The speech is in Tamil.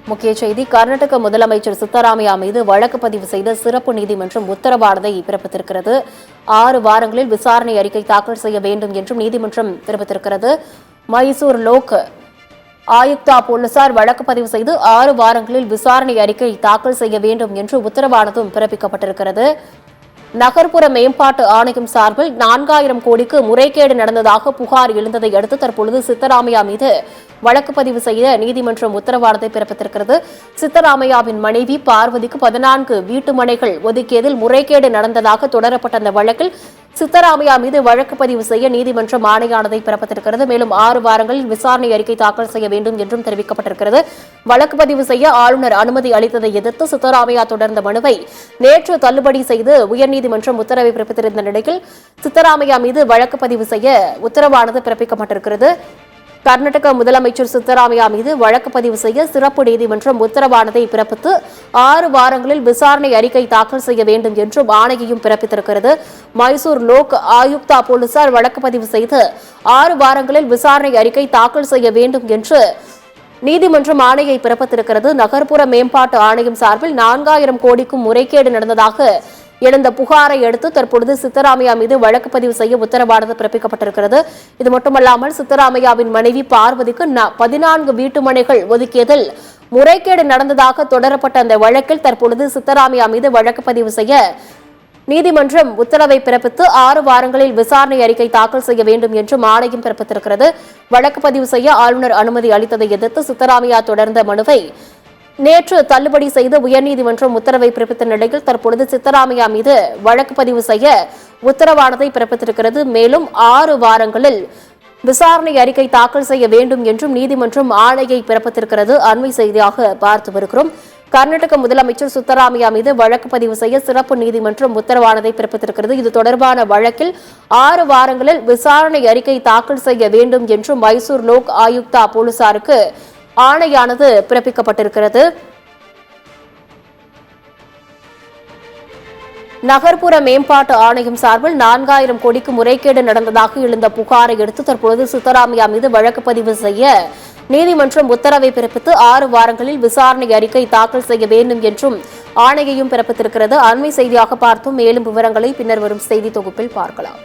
முக்கிய செய்தி. கர்நாடக முதலமைச்சர் சித்தராமையா மீது வழக்கு பதிவு செய்த சிறப்பு நீதிமன்றம் உத்தரவானதை பிறப்பித்திருக்கிறது. 6 வாரங்களில் விசாரணை அறிக்கை தாக்கல் செய்ய வேண்டும் என்றும் நீதிமன்றம் தெரிவித்திருக்கிறது. மைசூர் லோக் ஆயுக்தா போலீசார் வழக்கு பதிவு செய்து 6 வாரங்களில் விசாரணை அறிக்கை தாக்கல் செய்ய வேண்டும் என்று உத்தரவானதும் பிறப்பிக்கப்பட்டிருக்கிறது. நகர்ப்புற மேம்பாட்டு ஆணையம் சார்பில் 4000 கோடிக்கு முறைகேடு நடந்ததாக புகார் எழுந்ததை அடுத்து தற்பொழுது சித்தராமையா மீது வழக்கு பதிவு செய்ய நீதிமன்றம் உத்தரவானத்தை பிறப்பித்திருக்கிறது. சித்தராமையாவின் மனைவி பார்வதிக்கு 14 வீட்டு மனைகள் ஒதுக்கியதில் முறைகேடு நடந்ததாக தொடரப்பட்ட அந்த வழக்கில் சித்தராமையா மீது வழக்கு பதிவு செய்ய நீதிமன்றம் ஆணையானதை பிறப்பித்திருக்கிறது. மேலும் 6 வாரங்களில் விசாரணை அறிக்கை தாக்கல் செய்ய வேண்டும் என்றும் தெரிவிக்கப்பட்டிருக்கிறது. வழக்கு பதிவு செய்ய ஆளுநர் அனுமதி அளித்ததை எதிர்த்து சித்தராமையா தொடர்ந்த மனுவை நேற்று தள்ளுபடி செய்து உயர்நீதிமன்றம் உத்தரவை பிறப்பித்திருந்த நிலையில் சித்தராமையா மீது வழக்கு பதிவு செய்ய உத்தரவானது பிறப்பிக்கப்பட்டிருக்கிறது. கர்நாடக முதலமைச்சர் சித்தராமையா மீது வழக்கு பதிவு செய்ய சிறப்பு நீதிமன்றம் உத்தரவானதை பிறப்பித்து 6 வாரங்களில் விசாரணை அறிக்கை தாக்கல் செய்ய வேண்டும் என்றும் ஆணையையும் பிறப்பித்திருக்கிறது. மைசூர் லோக் ஆயுக்தா போலீசார் வழக்கு பதிவு செய்து 6 வாரங்களில் விசாரணை அறிக்கை தாக்கல் செய்ய வேண்டும் என்று நீதிமன்றம் ஆணையை பிறப்பித்திருக்கிறது. நகர்ப்புற மேம்பாட்டு ஆணையம் சார்பில் 4000 கோடிக்கும் முறைகேடு நடந்ததாக எழுந்த புகாரை அடுத்து தற்பொழுது சித்தராமையா மீது வழக்கு பதிவு செய்ய உத்தரவானது பிறப்பிக்கப்பட்டிருக்கிறது. இது மட்டுமல்லாமல் சித்தராமையாவின் மனைவி பார்வதிக்கு 14 வீட்டு மனைகள் ஒதுக்கியதில் முறைகேடு நடந்ததாக தொடரப்பட்ட அந்த வழக்கில் தற்பொழுது சித்தராமையா மீது வழக்கு பதிவு செய்ய நீதிமன்றம் உத்தரவை பிறப்பித்து 6 வாரங்களில் விசாரணை அறிக்கை தாக்கல் செய்ய வேண்டும் என்று ஆணையம் பிறப்பித்திருக்கிறது. வழக்கு பதிவு செய்ய ஆளுநர் அனுமதி அளித்ததை எதிர்த்து சித்தராமையா தொடர்ந்த மனுவை நேற்று தள்ளுபடி செய்து உயர்நீதிமன்றம் உத்தரவை பிறப்பித்த நிலையில் தற்பொழுது சித்தராமையா மீது வழக்கு பதிவு செய்ய உத்தரவானதை பிறப்பித்திருக்கிறது. மேலும் 6 வாரங்களில் விசாரணை அறிக்கை தாக்கல் செய்ய வேண்டும் என்றும் நீதிமன்றம் ஆணையை பிறப்பித்திருக்கிறது. அண்மை செய்தியாக பார்த்து வருகிறோம். கர்நாடக முதலமைச்சர் சித்தராமையா மீது வழக்கு பதிவு செய்ய சிறப்பு நீதிமன்றம் உத்தரவானதை பிறப்பித்திருக்கிறது. இது தொடர்பான வழக்கில் 6 வாரங்களில் விசாரணை அறிக்கை தாக்கல் செய்ய வேண்டும் என்றும் மைசூர் லோக் ஆயுக்தா போலீசாருக்கு ஆணையானது பிறப்பிக்கப்பட்டிருக்கிறது. நகர்ப்புற மேம்பாட்டு ஆணையம் சார்பில் 4000 கோடிக்கு முறைகேடு நடந்ததாக எழுந்த புகாரை அடுத்து தற்பொழுது சித்தராமையா மீது வழக்கு பதிவு செய்ய நீதிமன்றம் உத்தரவை பிறப்பித்து 6 வாரங்களில் விசாரணை அறிக்கை தாக்கல் செய்ய வேண்டும் என்றும் ஆணையையும் பிறப்பித்திருக்கிறது. அண்மை செய்தியாக பார்த்தும் மேலும் விவரங்களை பின்னர் வரும் செய்தி தொகுப்பில் பார்க்கலாம்.